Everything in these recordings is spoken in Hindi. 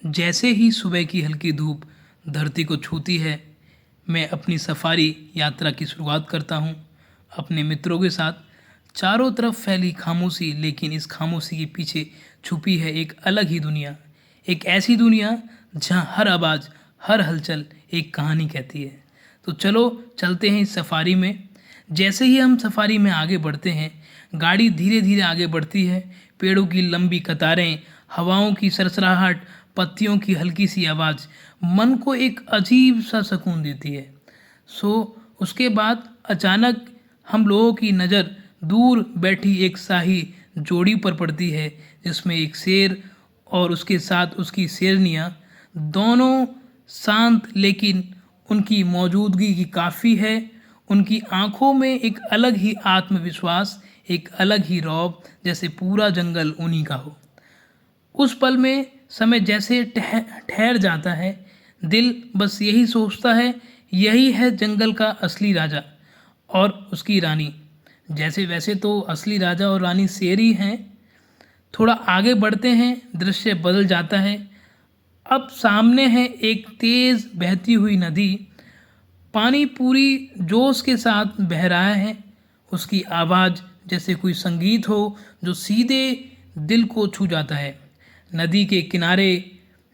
जैसे ही सुबह की हल्की धूप धरती को छूती है, मैं अपनी सफारी यात्रा की शुरुआत करता हूँ अपने मित्रों के साथ। चारों तरफ फैली खामोशी, लेकिन इस खामोशी के पीछे छुपी है एक अलग ही दुनिया। एक ऐसी दुनिया जहाँ हर आवाज़, हर हलचल एक कहानी कहती है। तो चलो चलते हैं इस सफारी में। जैसे ही हम सफारी में आगे बढ़ते हैं, गाड़ी धीरे धीरे आगे बढ़ती है। पेड़ों की लंबी कतारें, हवाओं की सरसराहट, पत्तियों की हल्की सी आवाज़ मन को एक अजीब सा सुकून देती है। उसके बाद अचानक हम लोगों की नज़र दूर बैठी एक शाही जोड़ी पर पड़ती है, जिसमें एक शेर और उसके साथ उसकी शेरनियाँ, दोनों शांत, लेकिन उनकी मौजूदगी की काफ़ी है। उनकी आंखों में एक अलग ही आत्मविश्वास, एक अलग ही रौब, जैसे पूरा जंगल उन्हीं का हो। उस पल में समय जैसे ठहर जाता है। दिल बस यही सोचता है, यही है जंगल का असली राजा और उसकी रानी। जैसे वैसे तो असली राजा और रानी शेर ही हैं। थोड़ा आगे बढ़ते हैं, दृश्य बदल जाता है। अब सामने है एक तेज़ बहती हुई नदी। पानी पूरी जोश के साथ बह रहा है। उसकी आवाज़ जैसे कोई संगीत हो जो सीधे दिल को छू जाता है। नदी के किनारे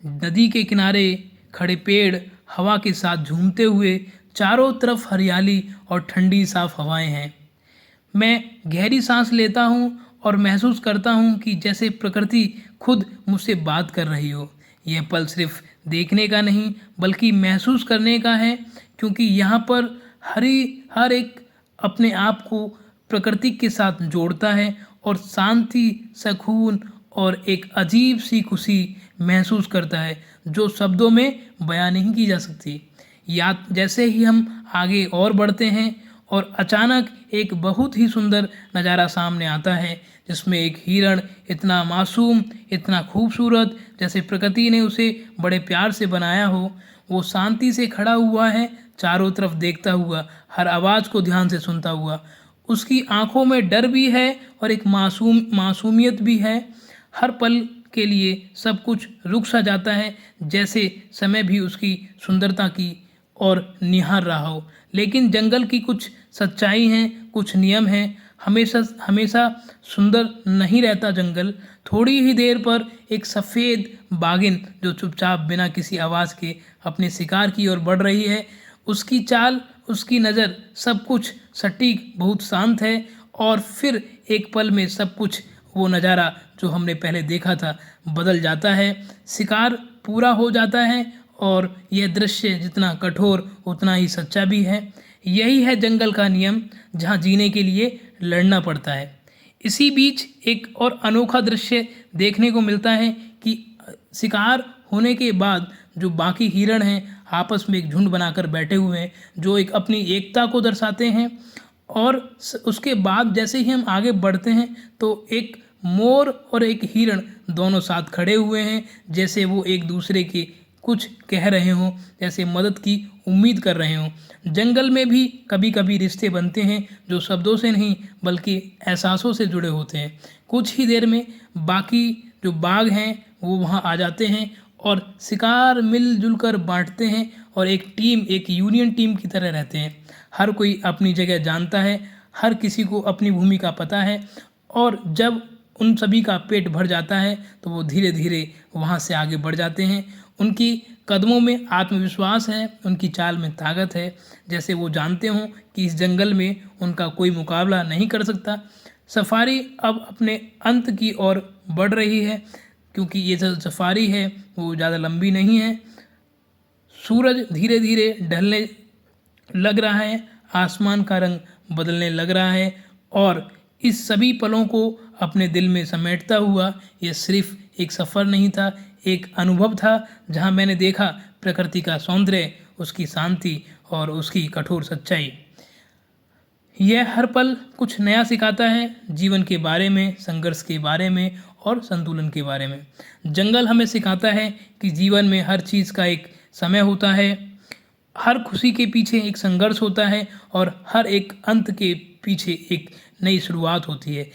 नदी के किनारे खड़े पेड़ हवा के साथ झूमते हुए, चारों तरफ हरियाली और ठंडी साफ हवाएं हैं। मैं गहरी सांस लेता हूँ और महसूस करता हूँ कि जैसे प्रकृति खुद मुझसे बात कर रही हो। यह पल सिर्फ देखने का नहीं, बल्कि महसूस करने का है, क्योंकि यहाँ पर हर एक अपने आप को प्रकृति के साथ जोड़ता है और शांति, सुकून और एक अजीब सी खुशी महसूस करता है जो शब्दों में बयां नहीं की जा सकती। या जैसे ही हम आगे और बढ़ते हैं और अचानक एक बहुत ही सुंदर नज़ारा सामने आता है, जिसमें एक हिरण इतना मासूम, इतना खूबसूरत, जैसे प्रकृति ने उसे बड़े प्यार से बनाया हो, वो शांति से खड़ा हुआ है, चारों तरफ देखता हुआ, हर आवाज़ को ध्यान से सुनता हुआ। उसकी आंखों में डर भी है और एक मासूमियत भी है। हर पल के लिए सब कुछ रुक सा जाता है, जैसे समय भी उसकी सुंदरता की और निहार रहा हो। लेकिन जंगल की कुछ सच्चाई हैं, कुछ नियम हैं। हमेशा हमेशा सुंदर नहीं रहता जंगल। थोड़ी ही देर पर एक सफ़ेद बाघिन जो चुपचाप बिना किसी आवाज़ के अपने शिकार की ओर बढ़ रही है। उसकी चाल, उसकी नज़र, सब कुछ सटीक, बहुत शांत है। और फिर एक पल में सब कुछ, वो नज़ारा जो हमने पहले देखा था, बदल जाता है। शिकार पूरा हो जाता है और यह दृश्य जितना कठोर उतना ही सच्चा भी है। यही है जंगल का नियम, जहाँ जीने के लिए लड़ना पड़ता है। इसी बीच एक और अनोखा दृश्य देखने को मिलता है कि शिकार होने के बाद जो बाकी हिरण हैं आपस में एक झुंड बनाकर बैठे हुए हैं, जो एक अपनी एकता को दर्शाते हैं। और उसके बाद जैसे ही हम आगे बढ़ते हैं तो एक मोर और एक हिरण दोनों साथ खड़े हुए हैं, जैसे वो एक दूसरे के कुछ कह रहे हों, जैसे मदद की उम्मीद कर रहे हों। जंगल में भी कभी कभी रिश्ते बनते हैं जो शब्दों से नहीं, बल्कि एहसासों से जुड़े होते हैं। कुछ ही देर में बाकी जो बाघ हैं वो वहाँ आ जाते हैं और शिकार मिलजुल कर बांटते हैं और एक टीम, एक यूनियन टीम की तरह रहते हैं। हर कोई अपनी जगह जानता है, हर किसी को अपनी भूमिका पता है। और जब उन सभी का पेट भर जाता है तो वो धीरे धीरे वहाँ से आगे बढ़ जाते हैं। उनकी कदमों में आत्मविश्वास है, उनकी चाल में ताकत है, जैसे वो जानते हों कि इस जंगल में उनका कोई मुकाबला नहीं कर सकता। सफारी अब अपने अंत की ओर बढ़ रही है, क्योंकि ये जो सफारी है वो ज़्यादा लंबी नहीं है। सूरज धीरे धीरे ढलने लग रहा है, आसमान का रंग बदलने लग रहा है और इस सभी पलों को अपने दिल में समेटता हुआ यह सिर्फ एक सफ़र नहीं था, एक अनुभव था, जहां मैंने देखा प्रकृति का सौंदर्य, उसकी शांति और उसकी कठोर सच्चाई। यह हर पल कुछ नया सिखाता है, जीवन के बारे में, संघर्ष के बारे में और संतुलन के बारे में। जंगल हमें सिखाता है कि जीवन में हर चीज़ का एक समय होता है, हर खुशी के पीछे एक संघर्ष होता है और हर एक अंत के पीछे एक नई शुरुआत होती है।